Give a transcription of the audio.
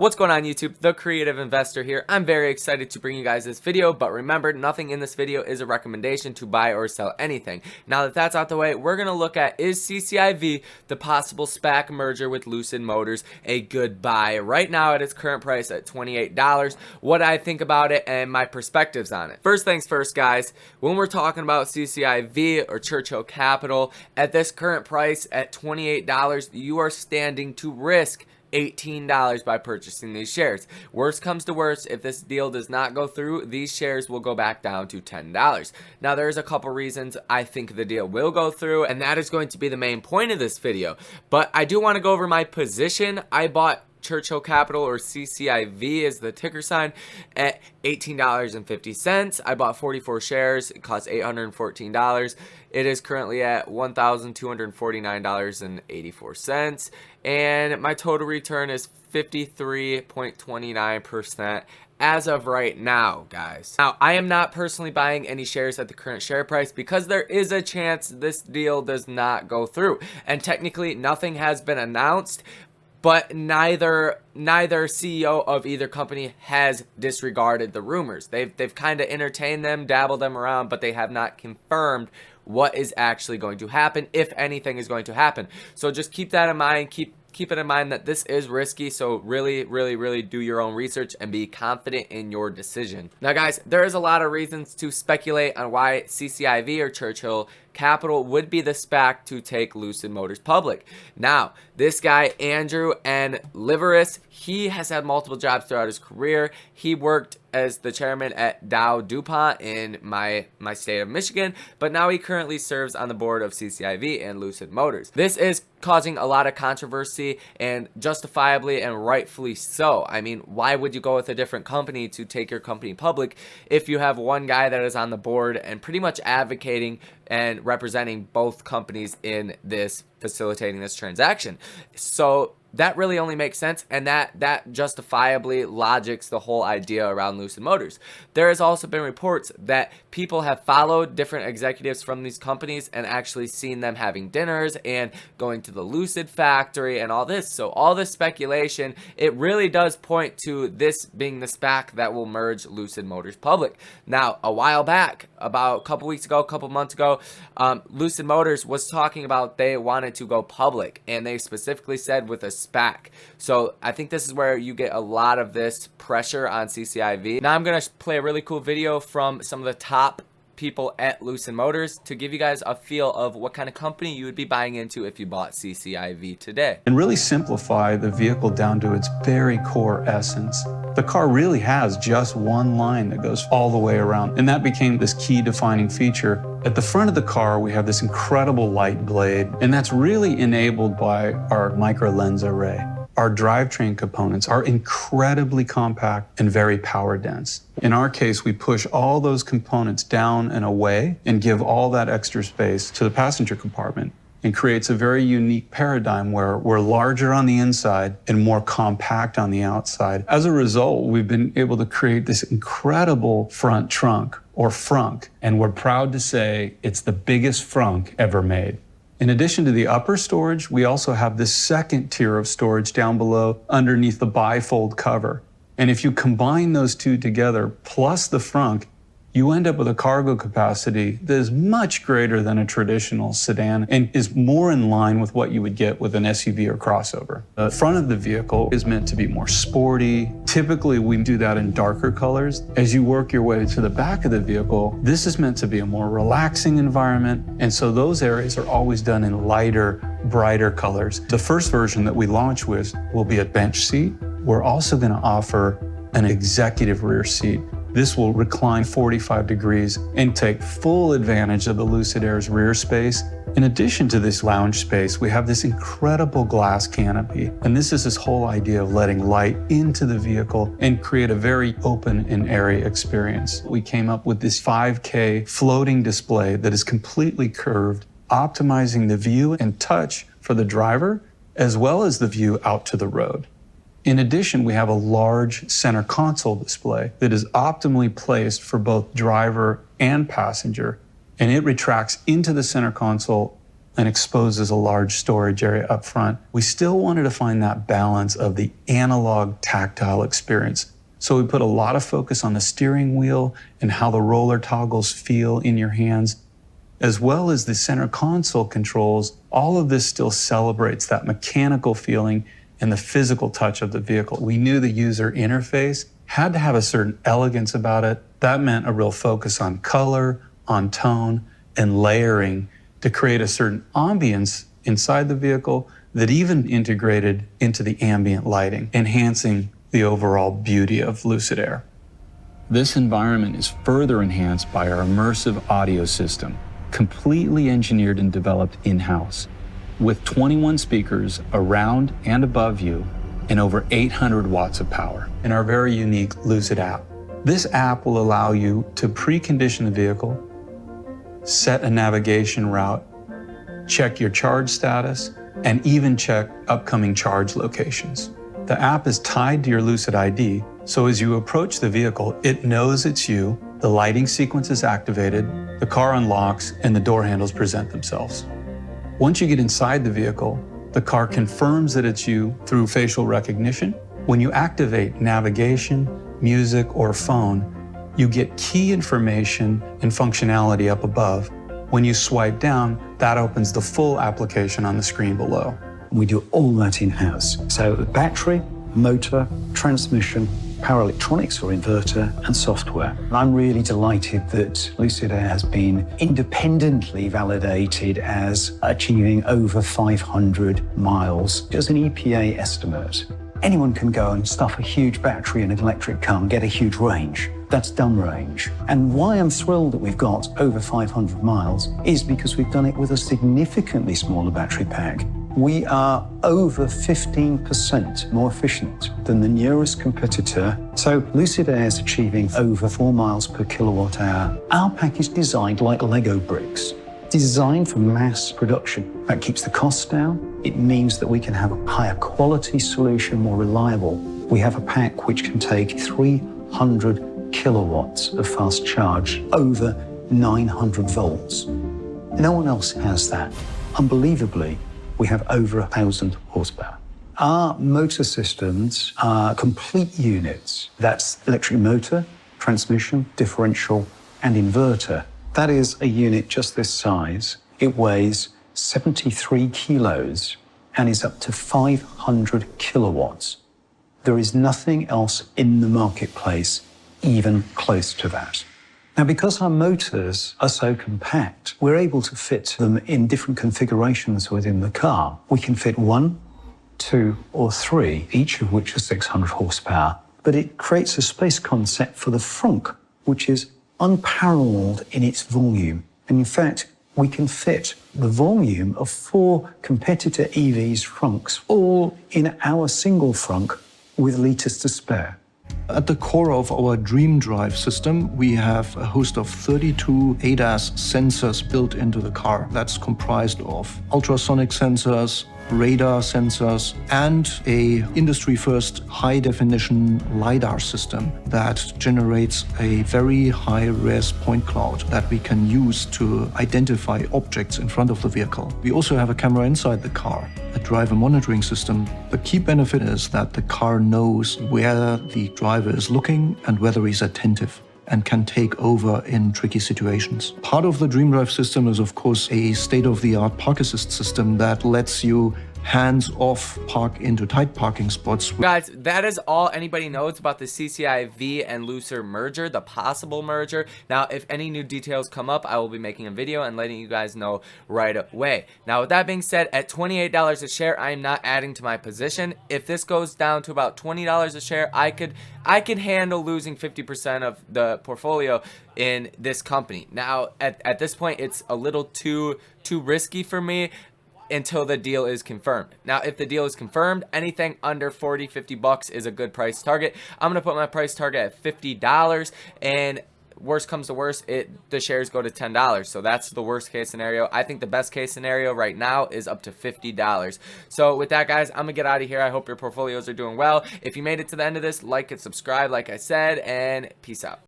What's going on YouTube? The Creative Investor here. I'm very excited to bring you guys this video, but remember, nothing in this video is a recommendation to buy or sell anything. Now that that's out the way, we're going to look at, is CCIV, the possible Spac merger with Lucid Motors, a good buy? Right now at its current price at $28, what I think about it and my perspectives on it. First things first, guys, when we're talking about CCIV or Churchill Capital, at this current price at $28, you are standing to risk $18 by purchasing these shares. Worst comes to worst, if this deal does not go through, these shares will go back down to $10. Now there's a couple reasons I think the deal will go through, and that is going to be the main point of this video. But I do want to go over my position. I bought Churchill Capital, or CCIV is the ticker sign, at $18.50. I bought 44 shares. It cost $814. It is currently at $1,249.84. And my total return is 53.29% as of right now, guys. Now, I am not personally buying any shares at the current share price because there is a chance this deal does not go through. And technically, nothing has been announced, but neither CEO of either company has disregarded the rumors. They've kind of entertained them, dabbled them around, but they have not confirmed what is actually going to happen, if anything is going to happen. So just keep that in mind. Keep it in mind that this is risky, so really do your own research and be confident in your decision. Now guys, there is a lot of reasons to speculate on why CCIV or Churchill Capital would be the SPAC to take Lucid Motors public. Now, this guy, Andrew N. Liveris, he has had multiple jobs throughout his career. He worked as the chairman at Dow DuPont in my state of Michigan, but now he currently serves on the board of CCIV and Lucid Motors. This is causing a lot of controversy, and justifiably and rightfully so. I mean, why would you go with a different company to take your company public if you have one guy that is on the board and pretty much advocating and representing both companies in this, facilitating this transaction? So that really only makes sense, and that justifiably logics the whole idea around Lucid Motors. There has also been reports that people have followed different executives from these companies and actually seen them having dinners and going to the Lucid factory and all this. So all this speculation, it really does point to this being the SPAC that will merge Lucid Motors public. Now, a while back, about a couple weeks ago, a couple months ago, Lucid Motors was talking about they wanted to go public, and they specifically said with a SPAC. So I think this is where you get a lot of this pressure on CCIV. Now I'm going to play a really cool video from some of the top people at Lucid Motors to give you guys a feel of what kind of company you would be buying into if you bought CCIV today. And really simplify the vehicle down to its very core essence. The car really has just one line that goes all the way around, and that became this key defining feature. At the front of the car, we have this incredible light blade, and that's really enabled by our micro lens array. Our drivetrain components are incredibly compact and very power dense. In our case, we push all those components down and away and give all that extra space to the passenger compartment, and creates a very unique paradigm where we're larger on the inside and more compact on the outside. As a result, we've been able to create this incredible front trunk, or frunk, and we're proud to say it's the biggest frunk ever made. In addition to the upper storage, we also have this second tier of storage down below underneath the bifold cover. And if you combine those two together, plus the frunk, you end up with a cargo capacity that is much greater than a traditional sedan and is more in line with what you would get with an SUV or crossover. The front of the vehicle is meant to be more sporty. Typically, we do that in darker colors. As you work your way to the back of the vehicle, this is meant to be a more relaxing environment, and so those areas are always done in lighter, brighter colors. The first version that we launch with will be a bench seat. We're also going to offer an executive rear seat. This will recline 45 degrees and take full advantage of the Lucid Air's rear space. In addition to this lounge space, we have this incredible glass canopy. And this is this whole idea of letting light into the vehicle and create a very open and airy experience. We came up with this 5K floating display that is completely curved, optimizing the view and touch for the driver, as well as the view out to the road. In addition, we have a large center console display that is optimally placed for both driver and passenger, and it retracts into the center console and exposes a large storage area up front, we still wanted to find that balance of the analog tactile experience. So we put a lot of focus on the steering wheel and how the roller toggles feel in your hands, as well as the center console controls. All of this still celebrates that mechanical feeling and the physical touch of the vehicle. We knew the user interface had to have a certain elegance about it. That meant a real focus on color, on tone, and layering to create a certain ambience inside the vehicle that even integrated into the ambient lighting, enhancing the overall beauty of Lucid Air. This environment is further enhanced by our immersive audio system, completely engineered and developed in-house, with 21 speakers around and above you and over 800 watts of power, and our very unique Lucid app. This app will allow you to precondition the vehicle, set a navigation route, check your charge status, and even check upcoming charge locations. The app is tied to your Lucid ID, so as you approach the vehicle, it knows it's you, the lighting sequence is activated, the car unlocks, and the door handles present themselves. Once you get inside the vehicle, the car confirms that it's you through facial recognition. When you activate navigation, music, or phone, you get key information and functionality up above. When you swipe down, that opens the full application on the screen below. We do all that in-house. So battery, motor, transmission, power electronics or inverter, and software. And I'm really delighted that Lucid Air has been independently validated as achieving over 500 miles. As an EPA estimate, anyone can go and stuff a huge battery in an electric car and get a huge range. That's done range. And why I'm thrilled that we've got over 500 miles is because we've done it with a significantly smaller battery pack. We are over 15% more efficient than the nearest competitor. So Lucid Air is achieving over 4 miles per kilowatt hour. Our pack is designed like Lego bricks, designed for mass production. That keeps the costs down. It means that we can have a higher quality solution, more reliable. We have a pack which can take 300 kilowatts of fast charge, over 900 volts. No one else has that. Unbelievably, we have over 1,000 horsepower. Our motor systems are complete units. That's electric motor, transmission, differential, and inverter. That is a unit just this size. It weighs 73 kilos and is up to 500 kilowatts. There is nothing else in the marketplace even close to that. Now, because our motors are so compact, we're able to fit them in different configurations within the car. We can fit 1, 2, or 3, each of which is 600 horsepower. But it creates a space concept for the frunk, which is unparalleled in its volume. And in fact, we can fit the volume of 4 competitor EVs' frunks, all in our single frunk with liters to spare. At the core of our Dream Drive system, we have a host of 32 ADAS sensors built into the car. That's comprised of ultrasonic sensors, radar sensors, and a industry-first high-definition LiDAR system that generates a very high-res point cloud that we can use to identify objects in front of the vehicle. We also have a camera inside the car, a driver monitoring system. The key benefit is that the car knows where the driver is looking and whether he's attentive, and can take over in tricky situations. Part of the Dream Drive system is, of course, a state-of-the-art park assist system that lets you hands-off park into tight parking spots. Guys, that is all anybody knows about the CCIV and Lucid merger, the possible merger. Now, if any new details come up, I will be making a video and letting you guys know right away. Now, with that being said, at $28 a share, I am not adding to my position. If this goes down to about $20 a share, I could handle losing 50% of the portfolio in this company. Now, at this point, it's a little too risky for me until the deal is confirmed. Now, if the deal is confirmed, anything under 40, 50 bucks is a good price target. I'm gonna put my price target at $50, and worst comes to worst, the shares go to $10. So that's the worst case scenario. I think the best case scenario right now is up to $50. So with that, guys, I'm gonna get out of here. I hope your portfolios are doing well. If you made it to the end of this, like and subscribe, like I said, and peace out.